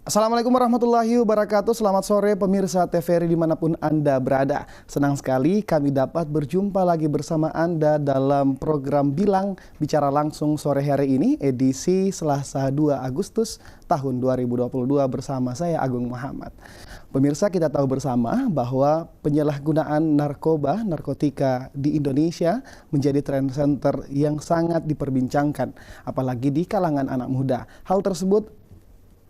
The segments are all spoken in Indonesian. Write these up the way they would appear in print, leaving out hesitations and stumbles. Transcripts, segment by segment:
Assalamualaikum warahmatullahi wabarakatuh. Selamat sore pemirsa TVRI dimanapun Anda berada. Senang sekali kami dapat berjumpa lagi bersama Anda dalam program Bicara Langsung sore hari ini, edisi Selasa 2 Agustus tahun 2022 bersama saya Agung Muhammad. Pemirsa, kita tahu bersama bahwa penyalahgunaan narkotika di Indonesia menjadi trend center yang sangat diperbincangkan, apalagi di kalangan anak muda. Hal tersebut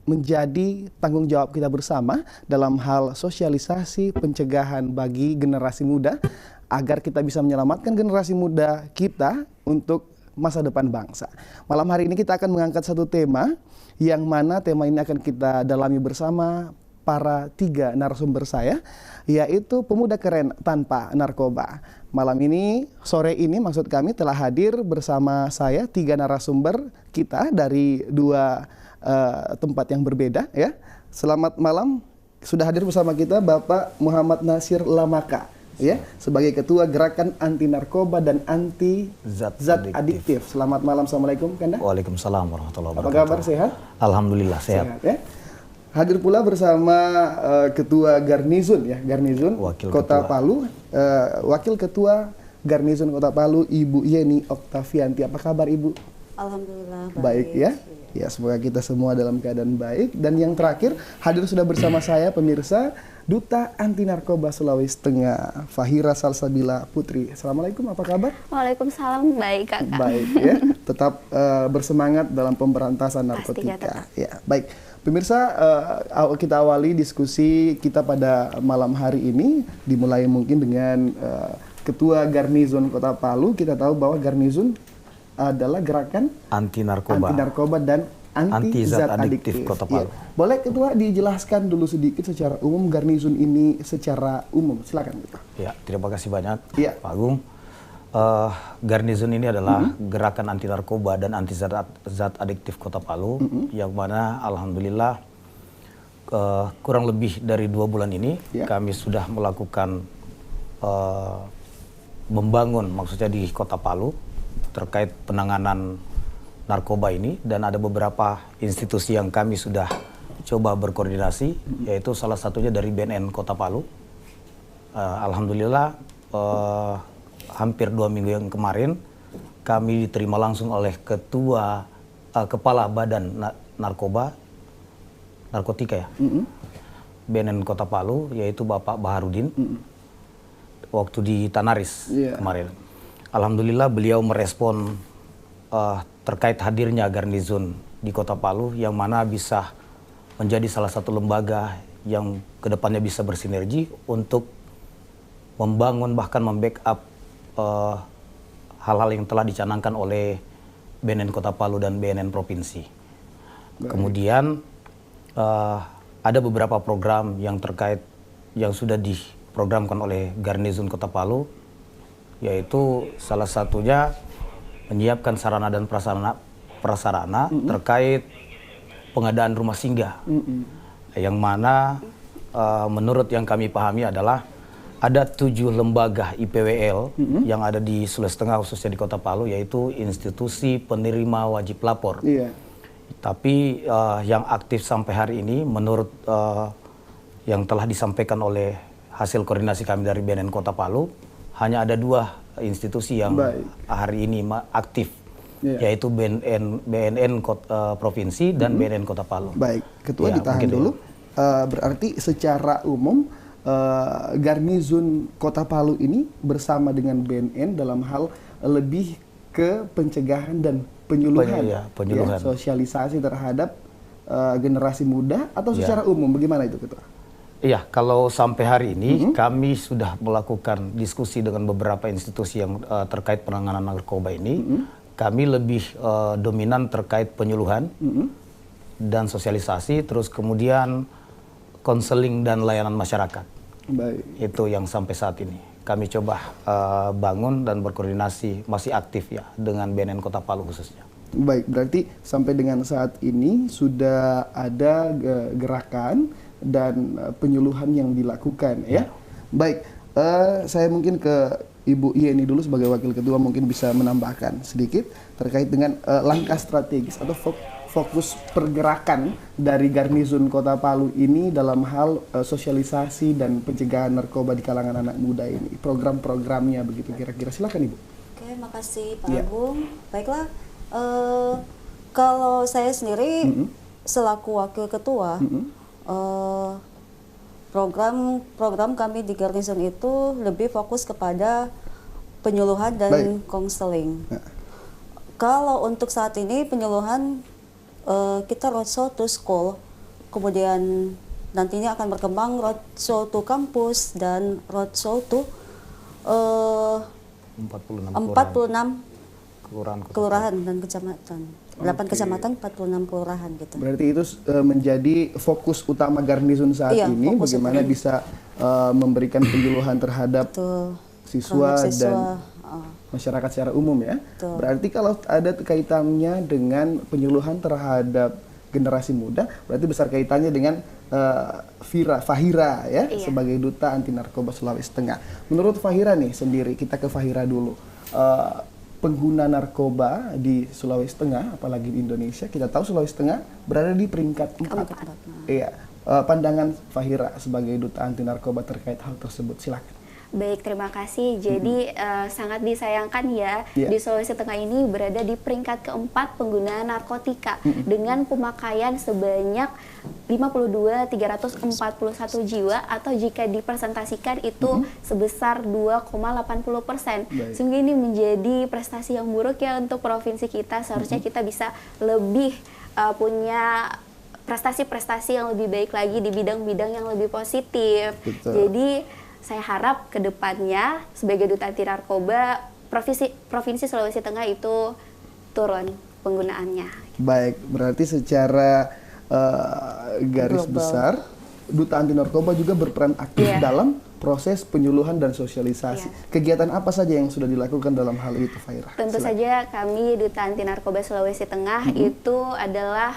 menjadi tanggung jawab kita bersama dalam hal sosialisasi pencegahan bagi generasi muda agar kita bisa menyelamatkan generasi muda kita untuk masa depan bangsa. Malam hari ini kita akan mengangkat satu tema yang mana tema ini akan kita dalami bersama para tiga narasumber saya, yaitu pemuda keren tanpa narkoba. Malam ini, sore ini maksud kami telah hadir bersama saya tiga narasumber kita dari dua tempat yang berbeda ya. Selamat malam, sudah hadir bersama kita Bapak Muhammad Nasir Lamaka ya, sebagai Ketua Gerakan Anti Narkoba dan Anti Zat Adiktif. Selamat malam, Assalamualaikum Kanda. Waalaikumsalam warahmatullahi wabarakatuh. Apa kabar, sehat? Alhamdulillah sehat. Ya? Hadir pula bersama Ketua Garnizon ya, Kota Palu, Wakil Ketua Garnizon Kota Palu, Ibu Yeni Oktavianti. Apa kabar Ibu? Alhamdulillah baik ya. Ya, semoga kita semua dalam keadaan baik. Dan yang terakhir, hadir sudah bersama saya pemirsa, Duta Anti Narkoba Sulawesi Tengah, Fahira Salsabila Putri. Assalamualaikum, apa kabar? Waalaikumsalam, baik Kakak. Baik ya, tetap bersemangat dalam pemberantasan narkotika. Ya, baik. Pemirsa, kita awali diskusi kita pada malam hari ini, dimulai mungkin dengan Ketua Garnizon Kota Palu. Kita tahu bahwa Garnizon adalah gerakan anti narkoba dan anti zat adiktif Kota Palu. Ya. Boleh Ketua dijelaskan dulu sedikit secara umum Garnizon ini secara umum, silakan Ketua. Ya, terima kasih banyak ya, Pak Agung. Garnizon ini adalah gerakan anti narkoba dan anti zat adiktif Kota Palu, yang mana alhamdulillah kurang lebih dari 2 bulan ini kami sudah melakukan membangun, maksudnya di Kota Palu, terkait penanganan narkoba ini, dan ada beberapa institusi yang kami sudah coba berkoordinasi, yaitu salah satunya dari BNN Kota Palu. Alhamdulillah hampir 2 minggu yang kemarin kami diterima langsung oleh Kepala Badan Narkotika ya, BNN Kota Palu, yaitu Bapak Baharudin, waktu di Tanaris kemarin. Alhamdulillah beliau merespon terkait hadirnya Garnizon di Kota Palu, yang mana bisa menjadi salah satu lembaga yang kedepannya bisa bersinergi untuk membangun bahkan membackup hal-hal yang telah dicanangkan oleh BNN Kota Palu dan BNN Provinsi. Kemudian ada beberapa program yang terkait yang sudah diprogramkan oleh Garnizon Kota Palu, yaitu salah satunya menyiapkan sarana dan prasarana terkait pengadaan rumah singgah, yang mana menurut yang kami pahami adalah ada 7 lembaga IPWL yang ada di Sulawesi Tengah, khususnya di Kota Palu, yaitu institusi penerima wajib lapor. Tapi yang aktif sampai hari ini menurut yang telah disampaikan oleh hasil koordinasi kami dari BNN Kota Palu, hanya ada 2 institusi yang hari ini aktif, yaitu BNN Provinsi dan BNN Kota Palu. Baik, Ketua ditahan dulu. Berarti secara umum Garnizon Kota Palu ini bersama dengan BNN dalam hal lebih ke pencegahan dan penyuluhan. Sosialisasi terhadap generasi muda, atau secara umum bagaimana itu Ketua? Iya, kalau sampai hari ini kami sudah melakukan diskusi dengan beberapa institusi yang terkait penanganan narkoba ini. Kami lebih dominan terkait penyuluhan dan sosialisasi, terus kemudian konseling dan layanan masyarakat. Baik. Itu yang sampai saat ini kami coba bangun dan berkoordinasi, masih aktif ya dengan BNN Kota Palu khususnya. Baik, berarti sampai dengan saat ini sudah ada gerakan dan penyuluhan yang dilakukan ya. Baik, saya mungkin ke Ibu Yeni dulu sebagai Wakil Ketua, mungkin bisa menambahkan sedikit terkait dengan langkah strategis atau fokus pergerakan dari Garnizon Kota Palu ini dalam hal sosialisasi dan pencegahan narkoba di kalangan anak muda ini? Program-programnya begitu kira-kira. Silakan Ibu. Oke, makasih Pak Iya. Agung. Baiklah, kalau saya sendiri selaku wakil ketua, program kami di Garnizon itu lebih fokus kepada penyuluhan dan Baik. konseling. Kalau untuk saat ini penyuluhan kita roadshow to school, kemudian nantinya akan berkembang roadshow to kampus dan roadshow to 46 46 kelurahan Kota kelurahan dan kecamatan. 8 kecamatan, 46 kelurahan gitu. Berarti itu menjadi fokus utama Garnizon saat Iya, ini, fokus bagaimana utama. bisa memberikan penyuluhan terhadap Betul. siswa Terhadap dan oh, masyarakat secara umum ya. Betul. Berarti kalau ada kaitannya dengan penyuluhan terhadap generasi muda, berarti besar kaitannya dengan Fahira ya, Iya. sebagai duta anti narkoba Sulawesi Tengah. Menurut Fahira nih sendiri, kita ke Fahira dulu. Pengguna narkoba di Sulawesi Tengah, apalagi di Indonesia, kita tahu Sulawesi Tengah berada di peringkat 4. Keempat. Iya. Pandangan Fahira sebagai duta anti narkoba terkait hal tersebut, silakan. Baik, terima kasih. Jadi sangat disayangkan ya, Iya. di Sulawesi Tengah ini berada di peringkat keempat penggunaan narkotika dengan pemakaian sebanyak 52.341 jiwa, atau jika dipresentasikan itu sebesar 2,80%. Baik. Sehingga ini menjadi prestasi yang buruk ya untuk provinsi kita. Seharusnya kita bisa lebih punya prestasi-prestasi yang lebih baik lagi di bidang-bidang yang lebih positif. Betul. Jadi saya harap ke depannya sebagai duta anti narkoba provinsi Sulawesi Tengah itu turun penggunaannya. Baik, berarti secara garis Global. besar, duta anti narkoba juga berperan aktif Iya. dalam proses penyuluhan dan sosialisasi. Iya. Kegiatan apa saja yang sudah dilakukan dalam hal itu, Fahira? Tentu Silakan. saja kami duta anti narkoba Sulawesi Tengah itu adalah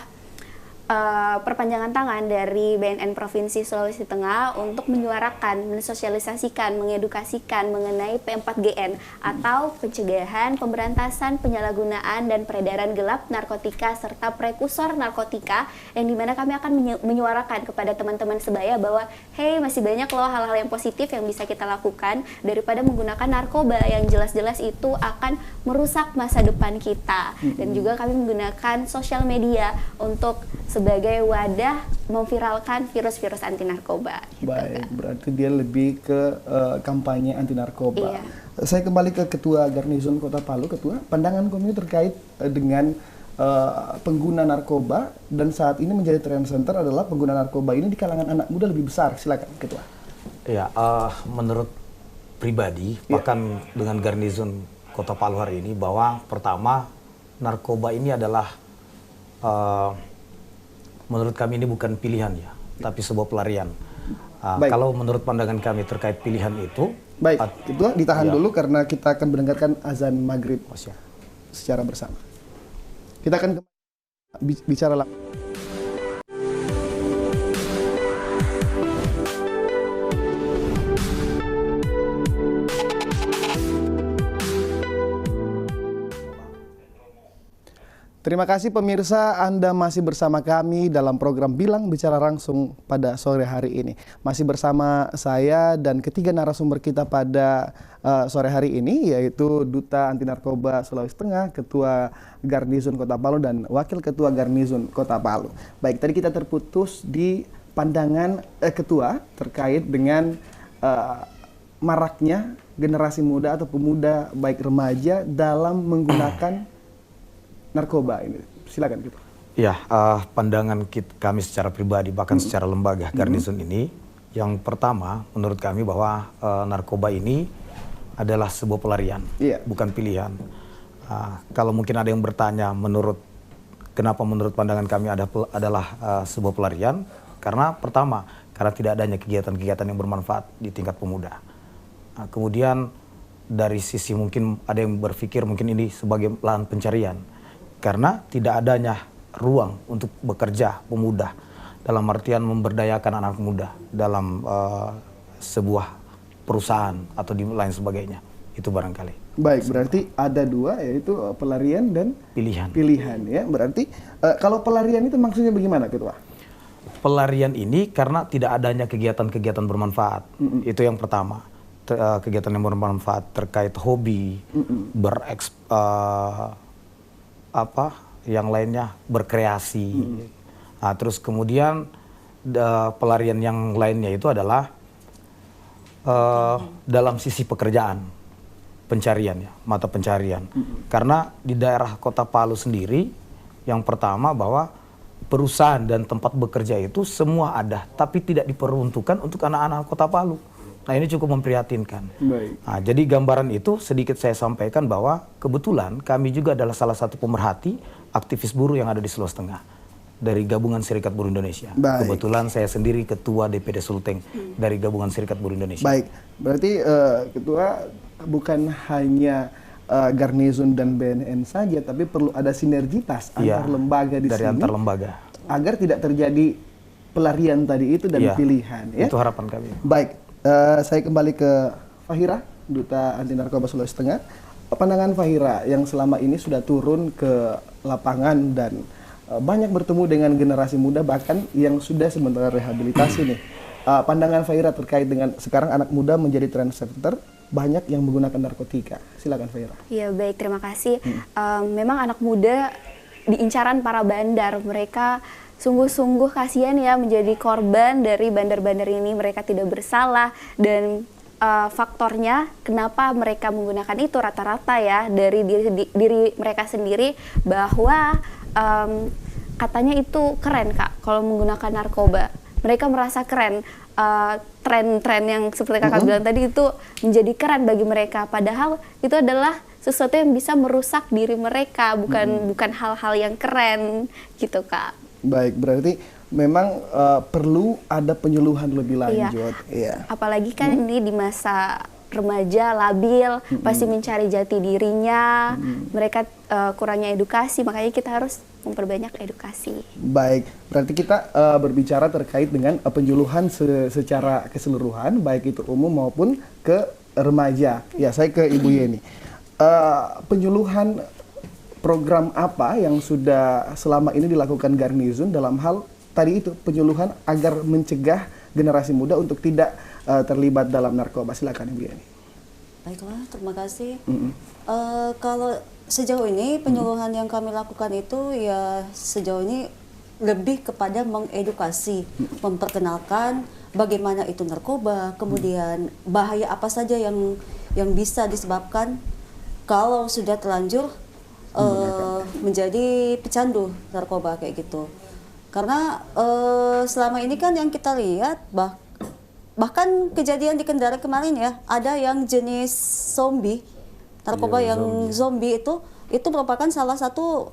perpanjangan tangan dari BNN Provinsi Sulawesi Tengah untuk menyuarakan, mensosialisasikan, mengedukasikan mengenai P4GN atau pencegahan, pemberantasan, penyalahgunaan dan peredaran gelap narkotika serta prekursor narkotika, yang dimana kami akan menyuarakan kepada teman-teman sebaya bahwa hey, masih banyak loh hal-hal yang positif yang bisa kita lakukan daripada menggunakan narkoba yang jelas-jelas itu akan merusak masa depan kita. Dan juga kami menggunakan sosial media untuk sebagai wadah memviralkan virus-virus anti narkoba. Gitu, Baik, Kak. berarti dia lebih ke kampanye anti narkoba. Iya. Saya kembali ke Ketua Garnizon Kota Palu, Ketua. Pandangan komisi terkait dengan pengguna narkoba, dan saat ini menjadi trend center adalah pengguna narkoba ini di kalangan anak muda lebih besar. Silakan, Ketua. Ya, menurut pribadi, bahkan dengan Garnizon Kota Palu hari ini, bahwa pertama, narkoba ini adalah menurut kami ini bukan pilihan ya, tapi sebuah pelarian. Baik. Kalau menurut pandangan kami terkait pilihan itu, Baik, Ketua, ditahan Ya. dulu karena kita akan mendengarkan azan maghrib secara bersama. Kita akan bicara langsung. Terima kasih pemirsa, Anda masih bersama kami dalam program Bilang Bicara Langsung pada sore hari ini. Masih bersama saya dan ketiga narasumber kita pada sore hari ini, yaitu Duta Anti Narkoba Sulawesi Tengah, Ketua Garnizon Kota Palu, dan Wakil Ketua Garnizon Kota Palu. Baik, tadi kita terputus di pandangan Ketua terkait dengan maraknya generasi muda atau pemuda, baik remaja, dalam menggunakan narkoba ini. Silakan gitu. ya pandangan kami secara pribadi bahkan secara lembaga Garnizon ini, yang pertama menurut kami bahwa narkoba ini adalah sebuah pelarian, Iya. bukan pilihan. Kalau mungkin ada yang bertanya kenapa menurut pandangan kami adalah sebuah pelarian, karena pertama karena tidak adanya kegiatan-kegiatan yang bermanfaat di tingkat pemuda. Kemudian dari sisi mungkin ada yang berpikir mungkin ini sebagai lahan pencarian, karena tidak adanya ruang untuk bekerja pemuda dalam artian memberdayakan anak muda dalam sebuah perusahaan atau di lain sebagainya. Itu barangkali. Baik, berarti ada dua, yaitu pelarian dan Pilihan. pilihan ya. Berarti kalau pelarian itu maksudnya bagaimana, Ketua? Pelarian ini karena tidak adanya kegiatan-kegiatan bermanfaat. Itu yang pertama. Kegiatan yang bermanfaat terkait hobi, yang lainnya berkreasi. Nah, terus kemudian pelarian yang lainnya itu adalah dalam sisi pekerjaan, pencarian ya, mata pencarian. Karena di daerah Kota Palu sendiri, yang pertama bahwa perusahaan dan tempat bekerja itu semua ada, tapi tidak diperuntukkan untuk anak-anak Kota Palu. Nah, ini cukup memprihatinkan. Baik. Nah, jadi gambaran itu sedikit saya sampaikan bahwa kebetulan kami juga adalah salah satu pemerhati aktivis buruh yang ada di Sulawesi Tengah dari Gabungan Serikat Buruh Indonesia. Baik. Kebetulan saya sendiri ketua DPD Sulteng dari Gabungan Serikat Buruh Indonesia. Baik, berarti Ketua bukan hanya Garnizon dan BNN saja, tapi perlu ada sinergitas Iya, antar lembaga di dari sini antar lembaga. agar tidak terjadi pelarian tadi itu dan Iya, pilihan. Ya? itu harapan kami. Baik, saya kembali ke Fahira, Duta Anti Narkoba Sulawesi Tengah. Pandangan Fahira yang selama ini sudah turun ke lapangan dan banyak bertemu dengan generasi muda bahkan yang sudah sementara rehabilitasi nih. Pandangan Fahira terkait dengan sekarang anak muda menjadi trendsetter, banyak yang menggunakan narkotika. Silakan Fahira. Ya baik, terima kasih. Memang anak muda di incaran para bandar, mereka sungguh-sungguh kasihan ya menjadi korban dari bandar-bandar ini. Mereka tidak bersalah dan faktornya kenapa mereka menggunakan itu rata-rata ya dari diri mereka sendiri bahwa katanya itu keren Kak kalau menggunakan narkoba. Mereka merasa keren, tren-tren yang seperti kakak bilang tadi itu menjadi keren bagi mereka. Padahal itu adalah sesuatu yang bisa merusak diri mereka, bukan hal-hal yang keren gitu Kak. Baik, berarti memang perlu ada penyuluhan lebih lanjut. Iya. Apalagi kan ini di masa remaja labil, pasti mencari jati dirinya, mereka kurangnya edukasi, makanya kita harus memperbanyak edukasi. Baik, berarti kita berbicara terkait dengan penyuluhan secara keseluruhan, baik itu umum maupun ke remaja. Ya, saya ke Ibu Yeni. Penyuluhan program apa yang sudah selama ini dilakukan Garnizon dalam hal tadi itu penyuluhan agar mencegah generasi muda untuk tidak terlibat dalam narkoba? Silakan Ibu Yeni. Baiklah, terima kasih. Kalau sejauh ini penyuluhan yang kami lakukan itu ya sejauh ini lebih kepada mengedukasi, memperkenalkan bagaimana itu narkoba, kemudian bahaya apa saja yang bisa disebabkan kalau sudah terlanjur menjadi pecandu narkoba kayak gitu. Karena selama ini kan yang kita lihat bahkan kejadian di Kendari kemarin ya, ada yang jenis zombie, narkoba yang zombie itu merupakan salah satu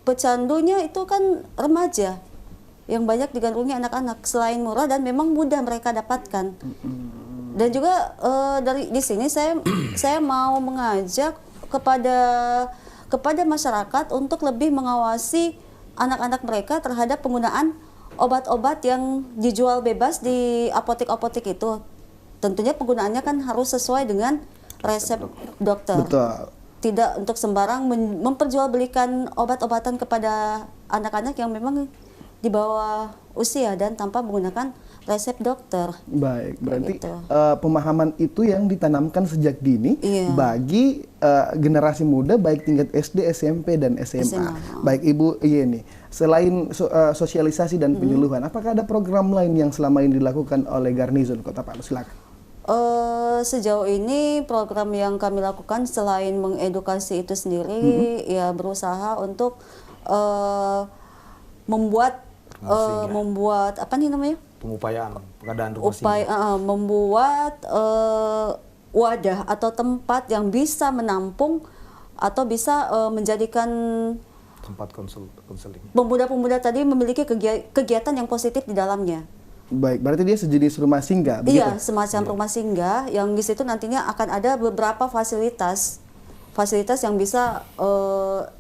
pecandunya itu kan remaja yang banyak digandrungi anak-anak. Selain murah dan memang mudah mereka dapatkan. Dan juga di sini saya mau mengajak kepada masyarakat untuk lebih mengawasi anak-anak mereka terhadap penggunaan obat-obat yang dijual bebas di apotek-apotek itu. Tentunya penggunaannya kan harus sesuai dengan resep dokter. Betul. Tidak untuk sembarang memperjualbelikan obat-obatan kepada anak-anak yang memang di bawah usia dan tanpa menggunakan resep dokter. Baik, berarti gitu. Pemahaman itu yang ditanamkan sejak dini bagi generasi muda baik tingkat SD, SMP, dan SMA. Baik Ibu Yeni, selain sosialisasi dan penyuluhan, apakah ada program lain yang selama ini dilakukan oleh Garnizon Kota Palu? Silakan. Sejauh ini program yang kami lakukan selain mengedukasi itu sendiri, ya berusaha untuk membuat apa nih namanya? Pengupayaan pengadaan rumah singgah. Membuat wadah atau tempat yang bisa menampung atau bisa menjadikan Tempat konseling. pemuda-pemuda tadi memiliki kegiatan yang positif di dalamnya. Baik, berarti dia sejenis rumah singgah, begitu? Iya, semacam rumah singgah yang di situ nantinya akan ada beberapa fasilitas yang bisa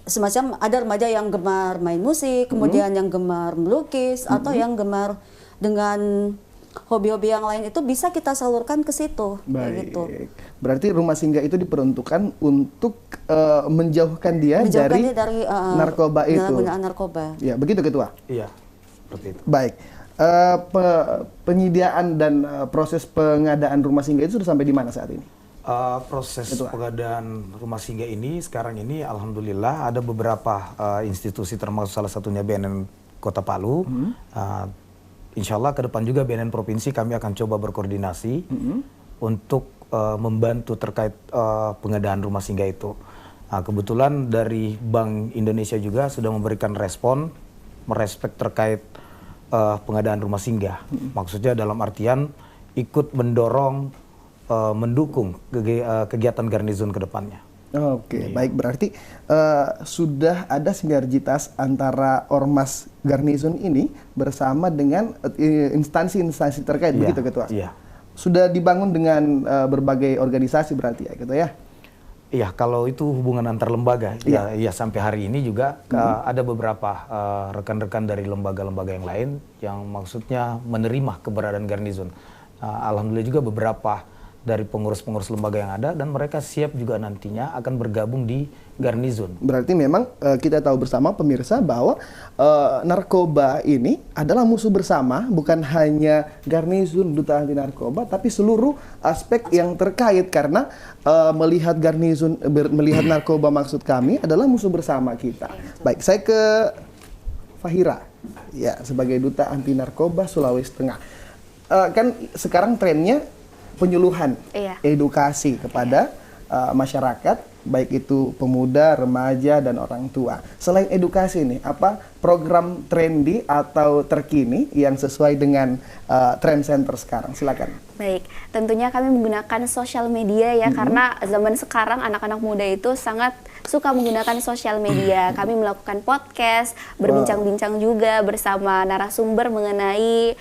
semacam ada remaja yang gemar main musik, kemudian yang gemar melukis atau yang gemar dengan hobi-hobi yang lain itu bisa kita salurkan ke situ. Kayak Baik. gitu. Berarti rumah singgah itu diperuntukkan untuk menjauhkan dia Menjauhkan dari dia dari narkoba itu. penyalahgunaan narkoba. Ya, begitu Ketua. Iya, seperti itu. Baik. Penyediaan dan proses pengadaan rumah singgah itu sudah sampai di mana saat ini? Proses Ketua. pengadaan rumah singgah ini sekarang ini alhamdulillah ada beberapa institusi termasuk salah satunya BNN Kota Palu. Insya Allah ke depan juga BNN Provinsi kami akan coba berkoordinasi untuk membantu terkait pengadaan rumah singgah itu. Kebetulan dari Bank Indonesia juga sudah memberikan respon merespek terkait pengadaan rumah singgah. Maksudnya dalam artian ikut mendorong, mendukung kegiatan garnizon ke depannya. Oke, baik, berarti sudah ada sinergitas antara Ormas Garnizon ini bersama dengan instansi-instansi terkait, Iya, begitu Ketua? iya. Sudah dibangun dengan berbagai organisasi berarti ya, gitu ya? Iya, kalau itu hubungan antar lembaga, ya sampai hari ini juga ada beberapa rekan-rekan dari lembaga-lembaga yang lain yang maksudnya menerima keberadaan garnizon. Alhamdulillah juga beberapa dari pengurus-pengurus lembaga yang ada dan mereka siap juga nantinya akan bergabung di garnizon. Berarti memang kita tahu bersama pemirsa bahwa narkoba ini adalah musuh bersama, bukan hanya garnizon Duta Anti Narkoba, tapi seluruh aspek yang terkait karena melihat garnizon, melihat narkoba maksud kami adalah musuh bersama kita. Baik, saya ke Fahira, ya sebagai Duta Anti Narkoba Sulawesi Tengah. Kan sekarang trennya penyuluhan, edukasi kepada masyarakat, baik itu pemuda, remaja, dan orang tua. Selain edukasi nih, apa program trendy atau terkini yang sesuai dengan trend center sekarang? Silakan. Baik, tentunya kami menggunakan sosial media ya, karena zaman sekarang anak-anak muda itu sangat suka menggunakan sosial media. Kami melakukan podcast, berbincang-bincang juga bersama narasumber mengenai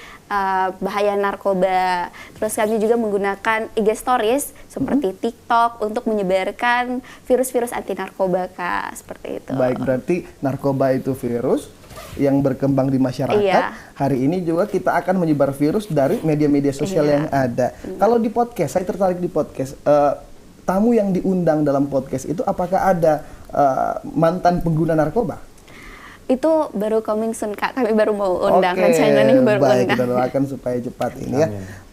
bahaya narkoba. Terus kami juga menggunakan IG Stories seperti TikTok untuk menyebarkan virus-virus anti narkoba, Kak, seperti itu. Baik, berarti narkoba itu virus yang berkembang di masyarakat. Iya. Hari ini juga kita akan menyebar virus dari media-media sosial yang ada. Kalau di podcast, saya tertarik di podcast. Tamu yang diundang dalam podcast itu apakah ada mantan pengguna narkoba? Itu baru coming soon, Kak. Kami baru mau undang. Oke, Rencananya baru baik, undang. kita doakan supaya cepat ini ya.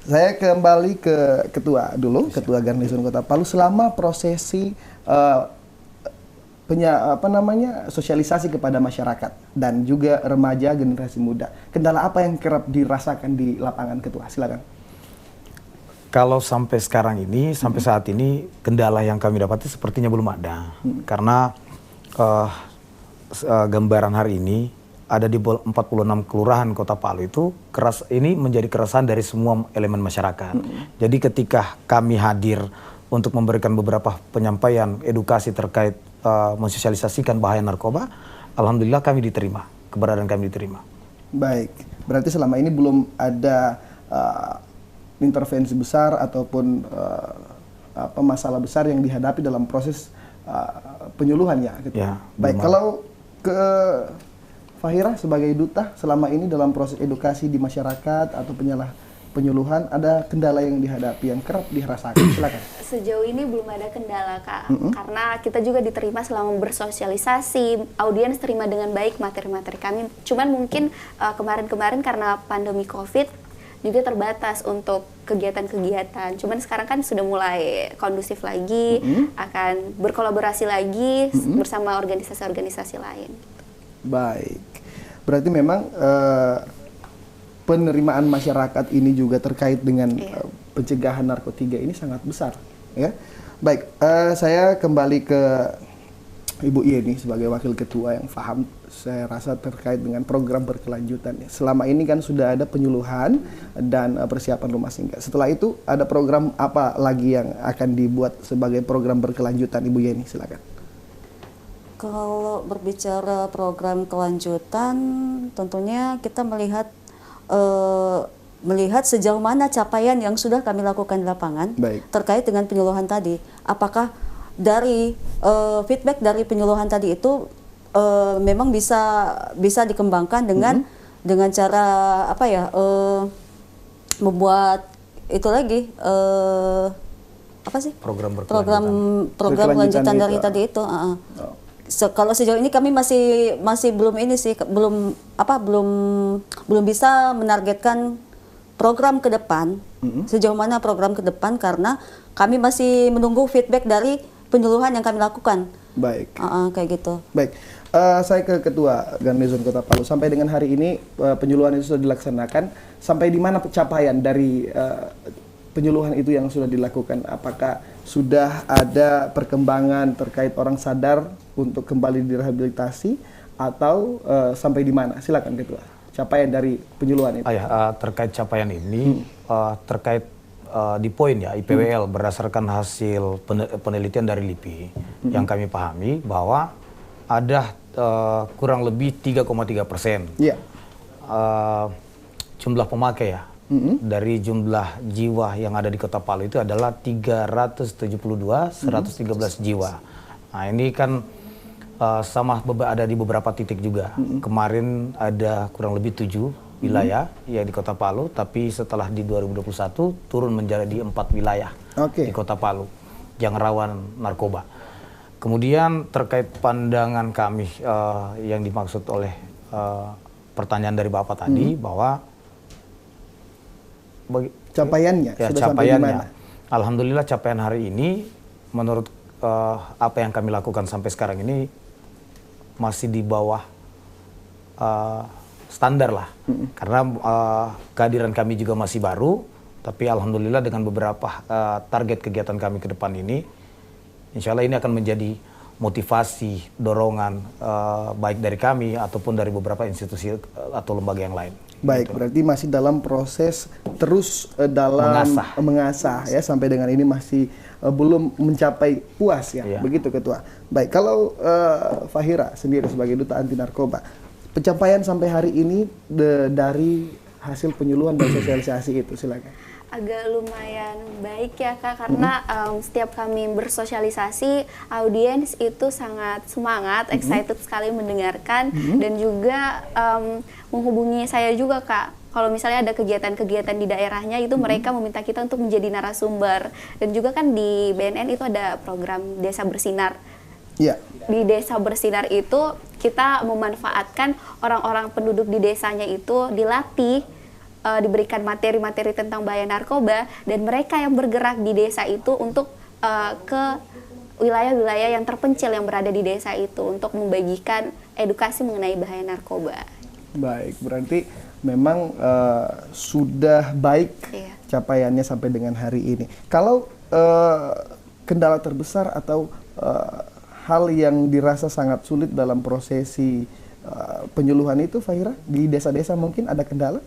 Saya kembali ke ketua dulu, Ketua Garnizon Kota Palu. Selama prosesi sosialisasi kepada masyarakat dan juga remaja generasi muda, kendala apa yang kerap dirasakan di lapangan, Ketua? Silakan. Kalau sampai sekarang ini, sampai saat ini kendala yang kami dapati sepertinya belum ada. Karena gambaran hari ini ada di 46 kelurahan Kota Palu itu ini menjadi keresahan dari semua elemen masyarakat. Jadi ketika kami hadir untuk memberikan beberapa penyampaian edukasi terkait mensosialisasikan bahaya narkoba, alhamdulillah kami diterima, keberadaan kami diterima. Baik, berarti selama ini belum ada intervensi besar ataupun masalah besar yang dihadapi dalam proses penyuluhan ya. Gitu. Ya, baik, kalau ke Fahira sebagai duta selama ini dalam proses edukasi di masyarakat atau penyuluhan, ada kendala yang dihadapi yang kerap dirasakan? Silakan. Sejauh ini belum ada kendala, Kak, karena kita juga diterima selama bersosialisasi, audiens terima dengan baik materi-materi kami. Cuman mungkin kemarin-kemarin karena pandemi COVID juga terbatas untuk kegiatan-kegiatan. Cuman sekarang kan sudah mulai kondusif lagi, akan berkolaborasi lagi bersama organisasi-organisasi lain. Baik, berarti memang penerimaan masyarakat ini juga terkait dengan pencegahan narkotika ini sangat besar, ya. Baik, saya kembali ke Ibu Yeni sebagai wakil ketua yang paham, saya rasa terkait dengan program berkelanjutan. Selama ini kan sudah ada penyuluhan dan persiapan rumah singgah. Setelah itu ada program apa lagi yang akan dibuat sebagai program berkelanjutan, Ibu Yeni? Silakan. Kalau berbicara program kelanjutan, tentunya kita melihat sejauh mana capaian yang sudah kami lakukan di lapangan. Baik. Terkait dengan penyuluhan tadi. Apakah dari feedback dari penyuluhan tadi itu memang bisa dikembangkan dengan cara membuat itu lagi apa sih? Program program Berkelanjutan lanjutan dari itu. tadi itu. Kalau sejauh ini kami masih belum ini sih, belum bisa menargetkan program ke depan. Sejauh mana program ke depan karena kami masih menunggu feedback dari penyuluhan yang kami lakukan. Baik. Kayak gitu. Baik, saya ke Ketua Garnizon Kota Palu. Sampai dengan hari ini penyuluhan itu sudah dilaksanakan. Sampai di mana pencapaian dari penyuluhan itu yang sudah dilakukan? Apakah sudah ada perkembangan terkait orang sadar untuk kembali direhabilitasi atau sampai di mana? Silakan Ketua. Capaian dari penyuluhan itu. Terkait capaian ini, terkait di poin ya IPWL berdasarkan hasil penelitian dari LIPI yang kami pahami bahwa ada kurang lebih 3,3% jumlah pemakai ya dari jumlah jiwa yang ada di Kota Palu itu adalah 113 jiwa. Nah ini kan sama ada di beberapa titik juga. Kemarin ada kurang lebih 7 wilayah ya di Kota Palu, tapi setelah di 2021 turun menjadi 4 wilayah di Kota Palu yang rawan narkoba. Kemudian terkait pandangan kami yang dimaksud oleh pertanyaan dari Bapak tadi bahwa capaiannya ya, sudah sampai di mana? Alhamdulillah capaian hari ini menurut apa yang kami lakukan sampai sekarang ini masih di bawah standar lah, karena kehadiran kami juga masih baru, tapi alhamdulillah dengan beberapa target kegiatan kami ke depan ini, insya Allah ini akan menjadi motivasi, dorongan baik dari kami ataupun dari beberapa institusi atau lembaga yang lain. Baik, berarti masih dalam proses terus dalam mengasah ya, sampai dengan ini masih belum mencapai puas ya, begitu Ketua. Baik, kalau Fahira sendiri sebagai Duta Anti Narkoba, pencapaian sampai hari ini dari hasil penyuluhan dan sosialisasi itu, silakan. Agak lumayan baik ya Kak, karena setiap kami bersosialisasi, audiens itu sangat semangat, excited sekali mendengarkan, dan juga menghubungi saya juga Kak. Kalau misalnya ada kegiatan-kegiatan di daerahnya itu mereka meminta kita untuk menjadi narasumber. Dan juga kan di BNN itu ada program Desa Bersinar. Iya. Di Desa Bersinar itu kita memanfaatkan orang-orang penduduk di desanya itu dilatih, diberikan materi-materi tentang bahaya narkoba, dan mereka yang bergerak di desa itu untuk ke wilayah-wilayah yang terpencil yang berada di desa itu untuk membagikan edukasi mengenai bahaya narkoba. Baik, berarti memang sudah baik capaiannya sampai dengan hari ini. Kalau kendala terbesar atau hal yang dirasa sangat sulit dalam prosesi penyuluhan itu, Fahira, di desa-desa mungkin ada kendala?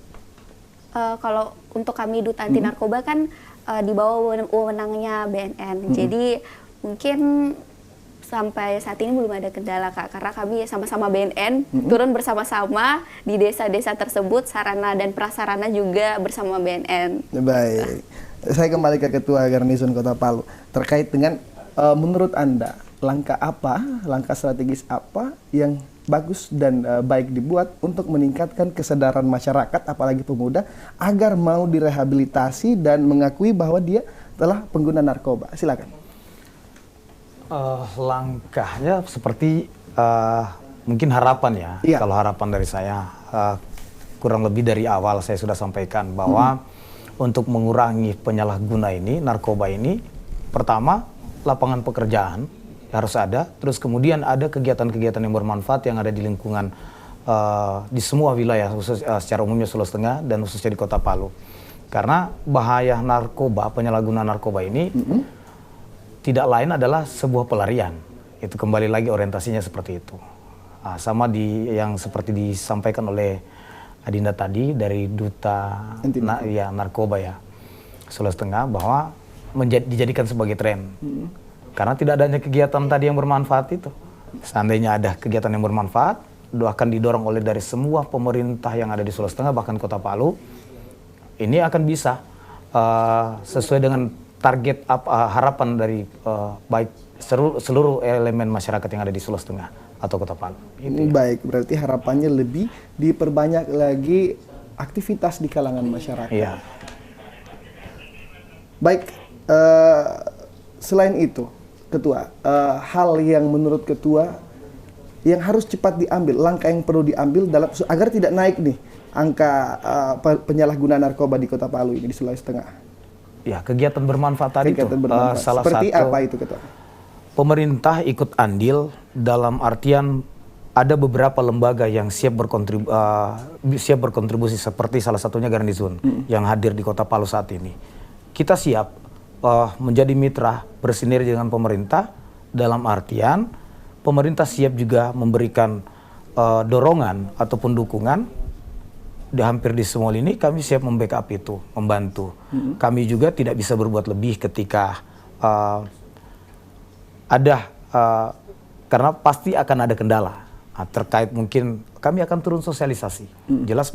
Kalau untuk kami Duta Anti Narkoba kan di bawah wewenangnya BNN. Jadi mungkin sampai saat ini belum ada kendala Kak, karena kami sama-sama BNN turun bersama-sama di desa-desa tersebut, sarana dan prasarana juga bersama BNN. Baik, saya kembali ke Ketua Garnizon Kota Palu terkait dengan menurut Anda langkah strategis apa yang bagus dan baik dibuat untuk meningkatkan kesadaran masyarakat, apalagi pemuda, agar mau direhabilitasi dan mengakui bahwa dia telah pengguna narkoba. Silakan. Langkahnya seperti mungkin harapan ya. Kalau harapan dari saya kurang lebih dari awal saya sudah sampaikan bahwa untuk mengurangi penyalahguna ini, narkoba ini, pertama lapangan pekerjaan harus ada, terus kemudian ada kegiatan-kegiatan yang bermanfaat yang ada di lingkungan di semua wilayah, khusus secara umumnya Sulawesi Tengah dan khususnya di Kota Palu. Karena bahaya narkoba, penyalahgunaan narkoba ini tidak lain adalah sebuah pelarian. Itu kembali lagi orientasinya seperti itu. Sama yang seperti disampaikan oleh Adinda tadi dari Duta Narkoba ya Sulawesi Tengah, bahwa dijadikan sebagai tren. Karena tidak adanya kegiatan tadi yang bermanfaat itu. Seandainya ada kegiatan yang bermanfaat, akan didorong oleh dari semua pemerintah yang ada di Sulawesi Tengah, bahkan Kota Palu, ini akan bisa sesuai dengan target harapan dari baik seluruh elemen masyarakat yang ada di Sulawesi Tengah atau Kota Palu. Baik, berarti harapannya lebih diperbanyak lagi aktivitas di kalangan masyarakat. Baik, selain itu, Ketua, hal yang menurut Ketua yang harus cepat diambil, langkah yang perlu diambil dalam agar tidak naik nih angka penyalahgunaan narkoba di Kota Palu ini di Sulawesi Tengah. Ya, kegiatan bermanfaat tadi itu salah seperti satu. apa itu, Ketua? Pemerintah ikut andil dalam artian ada beberapa lembaga yang siap berkontribusi seperti salah satunya Garnizon yang hadir di Kota Palu saat ini. Kita siap menjadi mitra bersinergi dengan pemerintah dalam artian pemerintah siap juga memberikan dorongan ataupun dukungan. Di hampir di semua lini kami siap membackup itu, membantu. Kami juga tidak bisa berbuat lebih ketika karena pasti akan ada kendala. Terkait mungkin kami akan turun sosialisasi. Jelas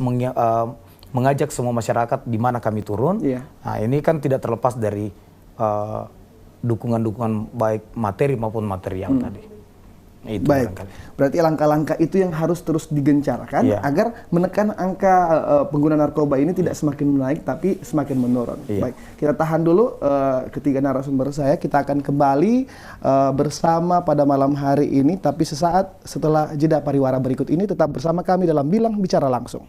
mengajak semua masyarakat di mana kami turun. Nah, ini kan tidak terlepas dari dukungan-dukungan baik materi maupun material tadi. Itu baik, barangkali. Berarti langkah-langkah itu yang harus terus digencarkan agar menekan angka pengguna narkoba ini tidak semakin menaik tapi semakin menurun. Baik, kita tahan dulu ketiga narasumber saya. Kita akan kembali bersama pada malam hari ini, tapi sesaat setelah jeda pariwara berikut ini tetap bersama kami dalam Bilang Bicara Langsung.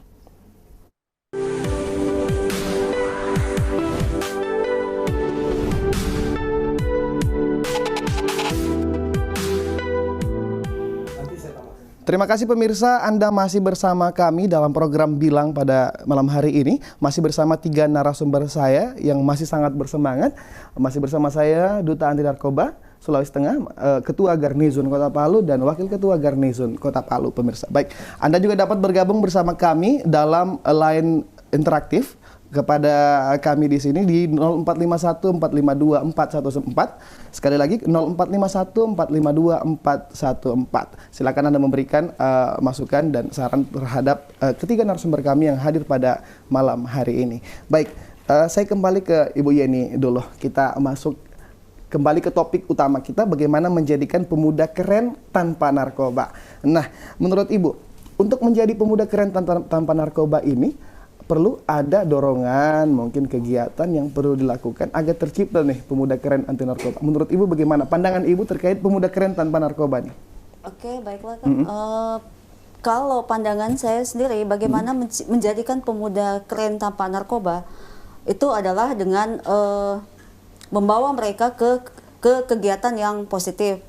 Terima kasih pemirsa, Anda masih bersama kami dalam program Bilang pada malam hari ini. Masih bersama tiga narasumber saya yang masih sangat bersemangat. Masih bersama saya, Duta Anti Narkoba Sulawesi Tengah, Ketua Garnizon Kota Palu, dan Wakil Ketua Garnizon Kota Palu, pemirsa. Baik, Anda juga dapat bergabung bersama kami dalam line interaktif kepada kami di sini di 0451 452 4114. Sekali lagi 0451 452 414. Silakan Anda memberikan masukan dan saran terhadap ketiga narasumber kami yang hadir pada malam hari ini. Baik, saya kembali ke Ibu Yeni dulu. Kita masuk kembali ke topik utama kita, bagaimana menjadikan pemuda keren tanpa narkoba. Nah, menurut Ibu, untuk menjadi pemuda keren tanpa narkoba ini perlu ada dorongan, mungkin kegiatan yang perlu dilakukan agar tercipta nih pemuda keren anti narkoba. Menurut Ibu bagaimana pandangan Ibu terkait pemuda keren tanpa narkoba nih? Oke, baiklah Kak. Kalau pandangan saya sendiri, bagaimana menjadikan pemuda keren tanpa narkoba itu adalah dengan membawa mereka ke kegiatan yang positif.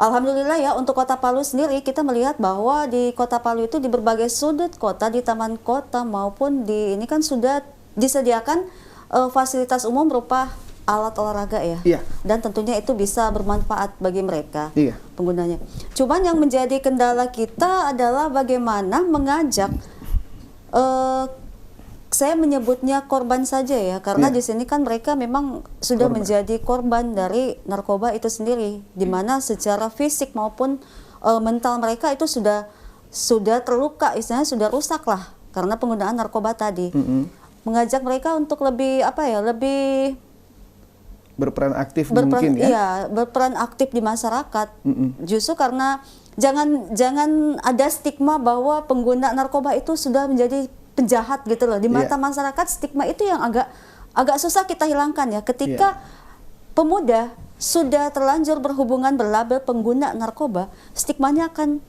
Alhamdulillah ya, untuk Kota Palu sendiri kita melihat bahwa di Kota Palu itu di berbagai sudut kota, di taman kota maupun di ini kan sudah disediakan fasilitas umum berupa alat olahraga ya. Dan tentunya itu bisa bermanfaat bagi mereka penggunanya. Cuman yang menjadi kendala kita adalah bagaimana mengajak saya menyebutnya korban saja ya, karena di sini kan mereka memang sudah menjadi korban dari narkoba itu sendiri, di mana secara fisik maupun mental mereka itu sudah terluka, istilahnya sudah rusak lah karena penggunaan narkoba tadi. Mengajak mereka untuk lebih lebih berperan aktif mungkin ya. Iya, berperan aktif di masyarakat. Justru karena jangan ada stigma bahwa pengguna narkoba itu sudah menjadi penjahat gitu loh. Di mata masyarakat stigma itu yang agak susah kita hilangkan ya. Ketika pemuda sudah terlanjur berhubungan berlabel pengguna narkoba, stigmanya akan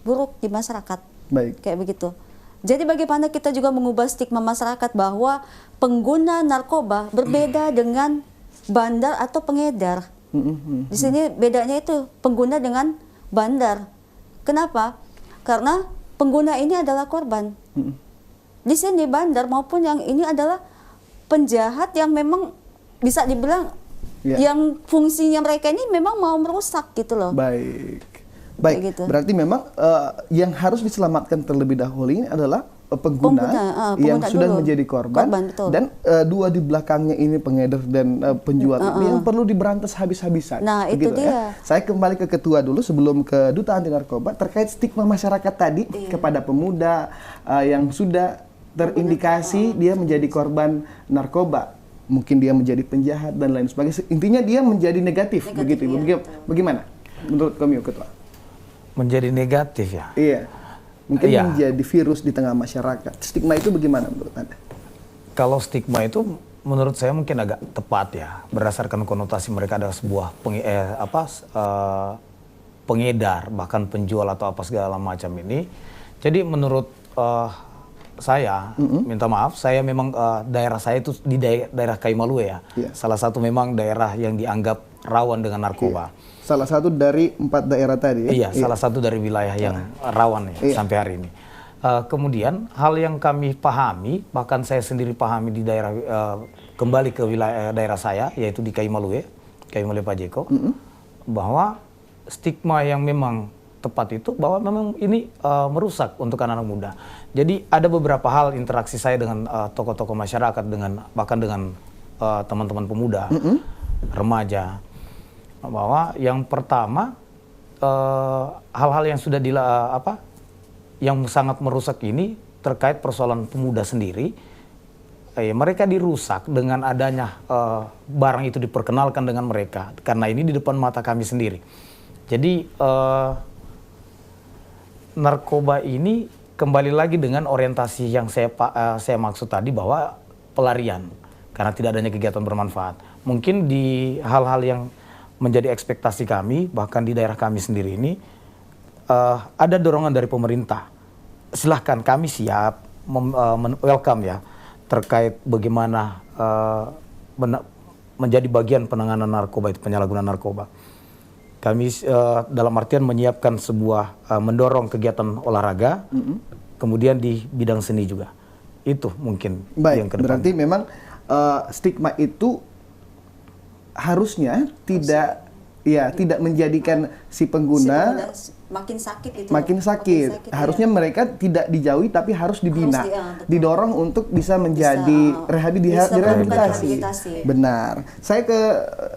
buruk di masyarakat. Baik. Kayak begitu. Jadi bagaimana kita juga mengubah stigma masyarakat bahwa pengguna narkoba berbeda dengan bandar atau pengedar. Di sini bedanya itu pengguna dengan bandar. Kenapa? Karena pengguna ini adalah korban. Di sini bandar maupun yang ini adalah penjahat yang memang bisa dibilang yang fungsinya mereka ini memang mau merusak gitu loh. Baik, gitu. Berarti memang yang harus diselamatkan terlebih dahulu ini adalah pengguna yang sudah menjadi korban dan dua di belakangnya ini pengedar dan penjual ini yang perlu diberantas habis-habisan. Nah, itu dia. Ya. Saya kembali ke ketua dulu sebelum ke Duta Anti Narkoba terkait stigma masyarakat tadi kepada pemuda yang sudah terindikasi dia menjadi korban narkoba, mungkin dia menjadi penjahat dan lain sebagainya. Intinya dia menjadi negatif begitu. Bagaimana menurut kamu, Ketua? Menjadi negatif ya? Iya. Mungkin menjadi virus di tengah masyarakat. Stigma itu bagaimana menurut Anda? Kalau stigma itu menurut saya mungkin agak tepat ya, berdasarkan konotasi mereka adalah sebuah pengedar, bahkan penjual atau apa segala macam ini. Jadi menurut saya, minta maaf, saya memang daerah saya itu di daerah Kaimalue ya. Salah satu memang daerah yang dianggap rawan dengan narkoba. Salah satu dari 4 daerah tadi ya? Iya, salah satu dari wilayah yang rawan ya, sampai hari ini. Kemudian hal yang kami pahami, bahkan saya sendiri pahami di daerah, kembali ke wilayah daerah saya, yaitu di Kaimalue Pajeko, bahwa stigma yang memang tepat itu bahwa memang ini merusak untuk anak-anak muda. Jadi ada beberapa hal interaksi saya dengan tokoh-tokoh masyarakat, bahkan dengan teman-teman pemuda, remaja, bahwa yang pertama hal-hal yang sudah yang sangat merusak ini terkait persoalan pemuda sendiri. Mereka dirusak dengan adanya barang itu diperkenalkan dengan mereka, karena ini di depan mata kami sendiri. Jadi narkoba ini kembali lagi dengan orientasi yang saya maksud tadi, bahwa pelarian karena tidak adanya kegiatan bermanfaat. Mungkin di hal-hal yang menjadi ekspektasi kami, bahkan di daerah kami sendiri ini, ada dorongan dari pemerintah. Silahkan, kami siap welcome ya, terkait bagaimana menjadi bagian penanganan narkoba itu, penyalahgunaan narkoba. Kami dalam artian menyiapkan sebuah mendorong kegiatan olahraga, kemudian di bidang seni juga. Itu mungkin yang kedepan. Berarti memang stigma itu harusnya tidak menjadikan si pengguna makin sakit itu. Makin sakit. Harusnya mereka tidak dijauhi, tapi harus dibina, didorong untuk bisa menjadi direhabilitasi. Benar. Saya ke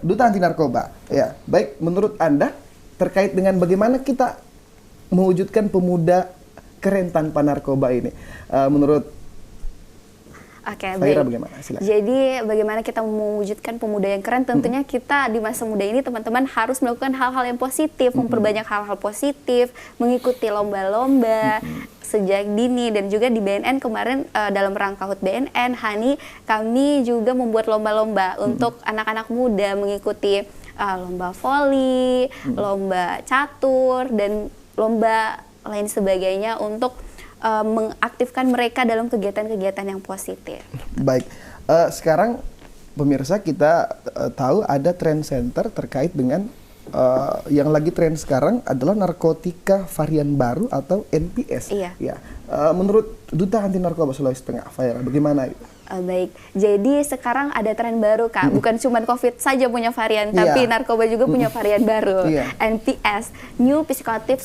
Duta Anti Narkoba. Ya, baik. Menurut Anda terkait dengan bagaimana kita mewujudkan pemuda keren tanpa narkoba ini, menurut Oke, Faira baik. bagaimana? Silakan. Jadi bagaimana kita mewujudkan pemuda yang keren? Tentunya kita di masa muda ini teman-teman harus melakukan hal-hal yang positif, memperbanyak hal-hal positif, mengikuti lomba-lomba sejak dini, dan juga di BNN kemarin dalam rangka HUT BNN Hani, kami juga membuat lomba-lomba untuk anak-anak muda, mengikuti lomba voli, lomba catur, dan lomba lain sebagainya untuk mengaktifkan mereka dalam kegiatan-kegiatan yang positif. Baik, sekarang pemirsa kita tahu ada trend center terkait dengan yang lagi tren sekarang adalah narkotika varian baru atau NPS. Iya. Ya, menurut Duta Anti Narkoba Sulawesi Tengah, Faira, bagaimana itu? Baik, jadi sekarang ada tren baru Kak, bukan cuma COVID saja punya varian, tapi narkoba juga punya varian baru, NPS, New Psychoactive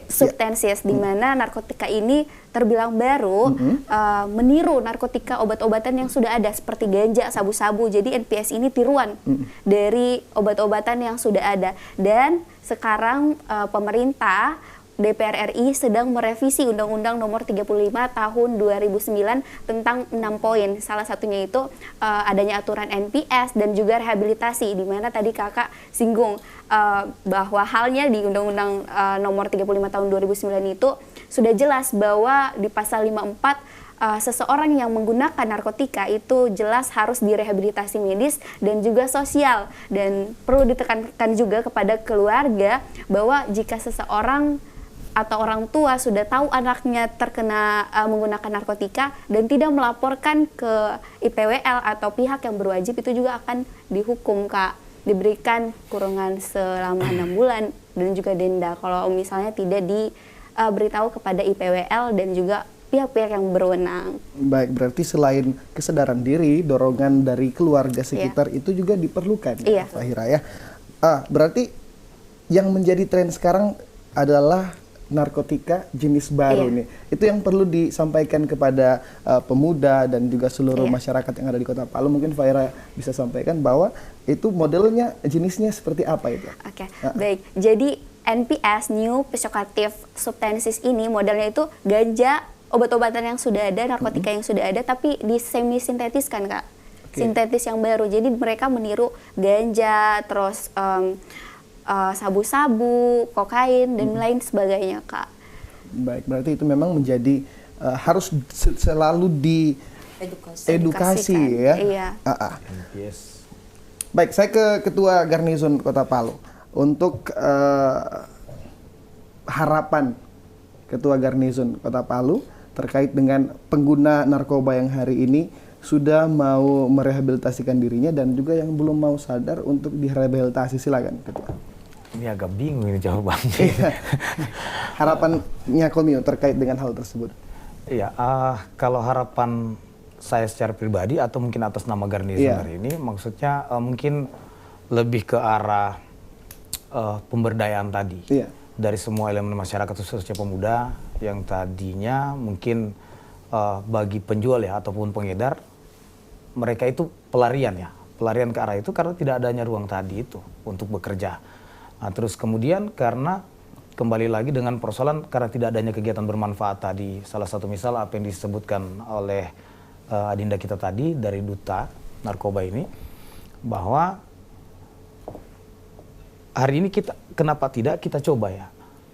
Substances, di mana narkotika ini terbilang baru, meniru narkotika obat-obatan yang sudah ada seperti ganja, sabu-sabu. Jadi NPS ini tiruan dari obat-obatan yang sudah ada, dan sekarang pemerintah DPR RI sedang merevisi Undang-Undang Nomor 35 Tahun 2009 tentang 6 poin. Salah satunya itu adanya aturan NPS dan juga rehabilitasi, di mana tadi Kakak singgung bahwa halnya di Undang-Undang Nomor 35 Tahun 2009 itu sudah jelas bahwa di pasal 54 seseorang yang menggunakan narkotika itu jelas harus direhabilitasi medis dan juga sosial, dan perlu ditekankan juga kepada keluarga bahwa jika seseorang atau orang tua sudah tahu anaknya terkena menggunakan narkotika dan tidak melaporkan ke IPWL atau pihak yang berwajib, itu juga akan dihukum Kak, diberikan kurungan selama 6 bulan dan juga denda kalau misalnya tidak diberitahu kepada IPWL dan juga pihak-pihak yang berwenang. Baik, berarti selain kesadaran diri, dorongan dari keluarga sekitar itu juga diperlukan, ya, Fahira ya. Berarti yang menjadi tren sekarang adalah narkotika jenis baru nih. Itu yang perlu disampaikan kepada pemuda dan juga seluruh masyarakat yang ada di Kota Palu. Mungkin Fahira bisa sampaikan bahwa itu modelnya, jenisnya seperti apa itu? Oke, baik. Jadi NPS, New Psychoactive Substances ini modelnya itu ganja, obat-obatan yang sudah ada, narkotika yang sudah ada, tapi di semi sintetiskan Kak. Sintetis yang baru. Jadi mereka meniru ganja, terus sabu-sabu, kokain, dan lain sebagainya Kak. Baik, berarti itu memang menjadi harus selalu edukasi kan. ya. Iya. Yes. Baik, saya ke Ketua Garnizon Kota Palu untuk harapan Ketua Garnizon Kota Palu terkait dengan pengguna narkoba yang hari ini sudah mau merehabilitasikan dirinya dan juga yang belum mau sadar untuk direhabilitasi. Silakan, Ketua. Ini agak bingung ini jawabannya. Harapannya Komio terkait dengan hal tersebut. Iya, kalau harapan saya secara pribadi atau mungkin atas nama Garnizon hari ini, maksudnya mungkin lebih ke arah pemberdayaan tadi. Dari semua elemen masyarakat, khususnya pemuda, yang tadinya mungkin bagi penjual ya ataupun pengedar, mereka itu pelarian ke arah itu karena tidak adanya ruang tadi itu untuk bekerja. Nah, terus kemudian karena kembali lagi dengan persoalan karena tidak adanya kegiatan bermanfaat tadi, salah satu misal apa yang disebutkan oleh adinda kita tadi dari Duta Narkoba ini, bahwa hari ini kita kenapa tidak kita coba ya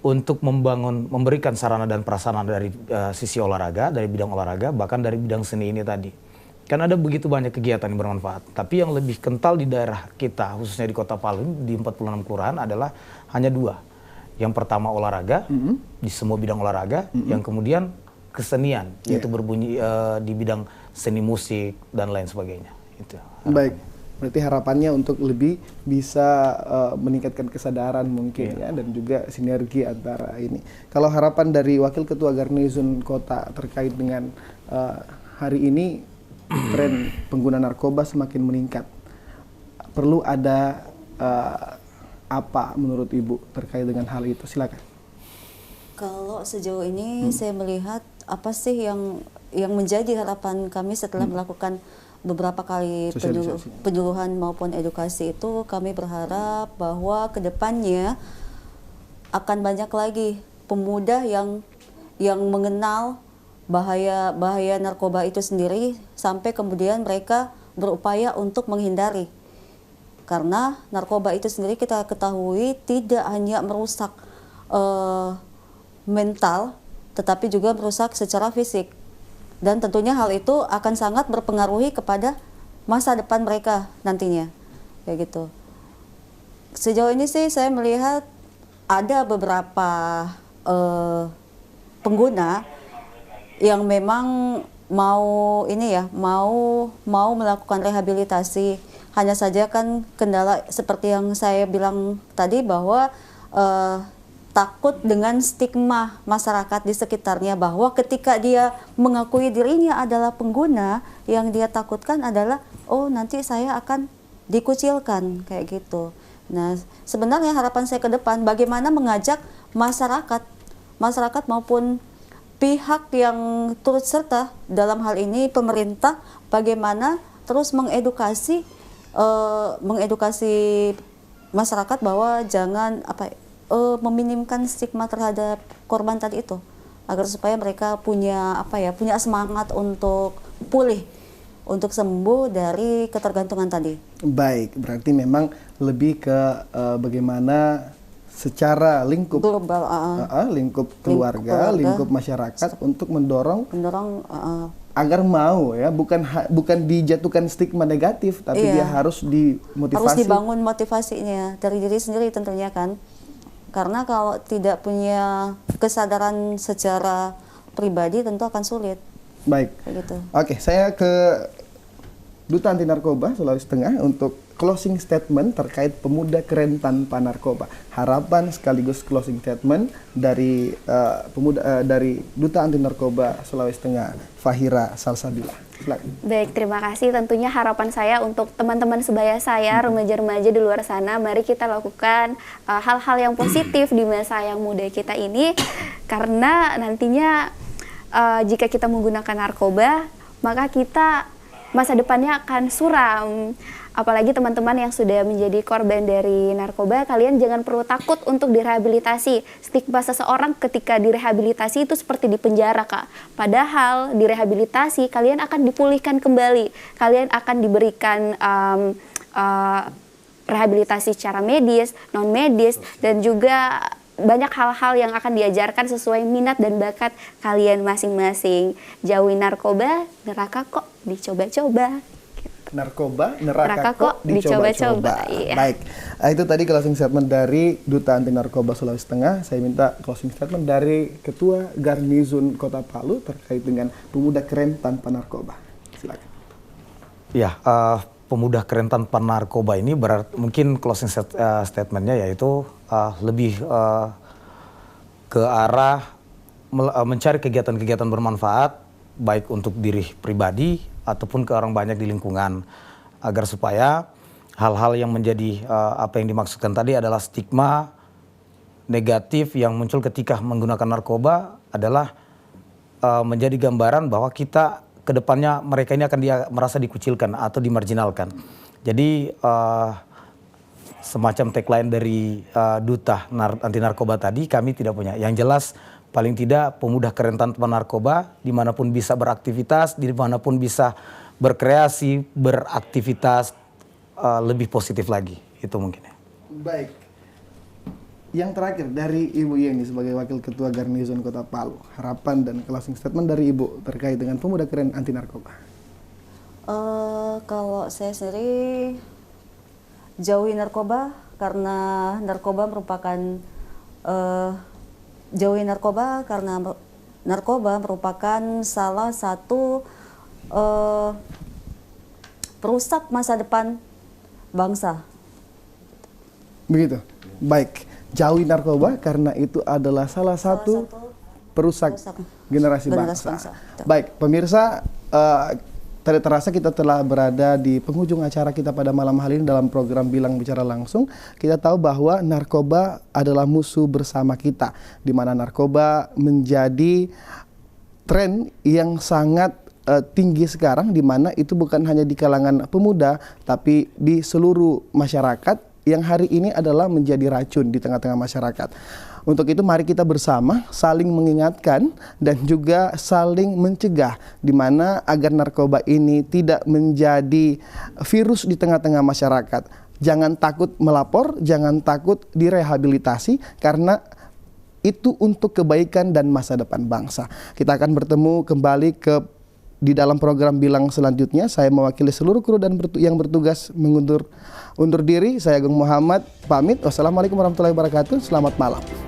untuk memberikan sarana dan prasarana dari sisi olahraga, dari bidang olahraga, bahkan dari bidang seni ini tadi. Kan ada begitu banyak kegiatan yang bermanfaat. Tapi yang lebih kental di daerah kita, khususnya di Kota Palu, di 46 kelurahan adalah hanya 2. Yang pertama olahraga, di semua bidang olahraga. Yang kemudian kesenian, yaitu berbunyi di bidang seni musik dan lain sebagainya. Itu. Baik, berarti harapannya untuk lebih bisa meningkatkan kesadaran mungkin ya, dan juga sinergi antara ini. Kalau harapan dari Wakil Ketua Garnizon Kota terkait dengan hari ini tren pengguna narkoba semakin meningkat, perlu ada apa menurut Ibu terkait dengan hal itu? Silakan. Kalau sejauh ini saya melihat apa sih yang menjadi harapan kami setelah melakukan beberapa kali penyuluhan maupun edukasi itu, kami berharap bahwa kedepannya akan banyak lagi pemuda yang mengenal bahaya narkoba itu sendiri, sampai kemudian mereka berupaya untuk menghindari. Karena narkoba itu sendiri kita ketahui tidak hanya merusak mental, tetapi juga merusak secara fisik. Dan tentunya hal itu akan sangat berpengaruhi kepada masa depan mereka nantinya, kayak gitu. Sejauh ini sih saya melihat ada beberapa pengguna yang memang mau melakukan rehabilitasi. Hanya saja kan kendala seperti yang saya bilang tadi, bahwa takut dengan stigma masyarakat di sekitarnya, bahwa ketika dia mengakui dirinya adalah pengguna, yang dia takutkan adalah, oh nanti saya akan dikucilkan, kayak gitu. Nah, sebenarnya harapan saya ke depan bagaimana mengajak masyarakat maupun pihak yang turut serta dalam hal ini, pemerintah, bagaimana terus mengedukasi masyarakat bahwa jangan meminimkan stigma terhadap korban tadi itu, agar supaya mereka punya semangat untuk pulih, untuk sembuh dari ketergantungan tadi. Baik, berarti memang lebih ke bagaimana secara lingkup global, lingkup keluarga, lingkup masyarakat untuk mendorong agar mau ya, bukan dijatuhkan stigma negatif, tapi dia harus dimotivasi. Harus dibangun motivasinya dari diri sendiri tentunya kan. Karena kalau tidak punya kesadaran secara pribadi tentu akan sulit. Baik. Gitu. Oke, saya ke Duta Anti Narkoba Sulawesi Tengah untuk closing statement terkait pemuda keren tanpa narkoba. Harapan sekaligus closing statement dari dari Duta Anti Narkoba Sulawesi Tengah, Fahira Salsabila. Silakan. Baik, terima kasih. Tentunya harapan saya untuk teman-teman sebaya saya, remaja-remaja di luar sana, mari kita lakukan hal-hal yang positif di masa yang muda kita ini, karena nantinya jika kita menggunakan narkoba, maka kita masa depannya akan suram. Apalagi teman-teman yang sudah menjadi korban dari narkoba, kalian jangan perlu takut untuk direhabilitasi. Stigma seseorang ketika direhabilitasi itu seperti di penjara, Kak. Padahal direhabilitasi kalian akan dipulihkan kembali. Kalian akan diberikan rehabilitasi secara medis, non medis, dan juga banyak hal-hal yang akan diajarkan sesuai minat dan bakat kalian masing-masing. Jauhi narkoba, neraka kok dicoba-coba. Narkoba, Neraka neraka kok kok dicoba-coba. iya. Baik, itu tadi closing statement dari Duta Anti Narkoba Sulawesi Tengah. Saya minta closing statement dari Ketua Garnizon Kota Palu terkait dengan pemuda keren tanpa narkoba. Silakan. Ya, pemuda keren tanpa narkoba ini mungkin closing statementnya yaitu lebih ke arah mencari kegiatan-kegiatan bermanfaat baik untuk diri pribadi ataupun ke orang banyak di lingkungan, agar supaya hal-hal yang menjadi apa yang dimaksudkan tadi adalah stigma negatif yang muncul ketika menggunakan narkoba adalah menjadi gambaran bahwa kita kedepannya mereka ini akan merasa dikucilkan atau dimarginalkan. Jadi semacam tagline dari Duta Anti Narkoba tadi kami tidak punya. Yang jelas paling tidak pemuda keren tanpa narkoba dimanapun bisa beraktivitas, dimanapun bisa berkreasi, beraktivitas lebih positif lagi. Itu mungkin ya. Baik. Yang terakhir dari Ibu Yeni sebagai Wakil Ketua Garnizon Kota Palu, harapan dan closing statement dari Ibu terkait dengan pemuda keren anti narkoba. Kalau saya sendiri jauhi narkoba karena narkoba merupakan salah satu perusak masa depan bangsa. Begitu. Baik, jauhi narkoba karena itu adalah salah satu perusak generasi bangsa. Baik, pemirsa, tidak terasa kita telah berada di penghujung acara kita pada malam hari ini dalam program Bilang Bicara Langsung. Kita tahu bahwa narkoba adalah musuh bersama kita, di mana narkoba menjadi tren yang sangat tinggi sekarang, di mana itu bukan hanya di kalangan pemuda, tapi di seluruh masyarakat yang hari ini adalah menjadi racun di tengah-tengah masyarakat. Untuk itu mari kita bersama saling mengingatkan dan juga saling mencegah di mana agar narkoba ini tidak menjadi virus di tengah-tengah masyarakat. Jangan takut melapor, jangan takut direhabilitasi karena itu untuk kebaikan dan masa depan bangsa. Kita akan bertemu kembali di dalam program Bilang selanjutnya. Saya mewakili seluruh kru dan yang bertugas undur diri. Saya Agung Muhammad pamit. Wassalamualaikum warahmatullahi wabarakatuh. Selamat malam.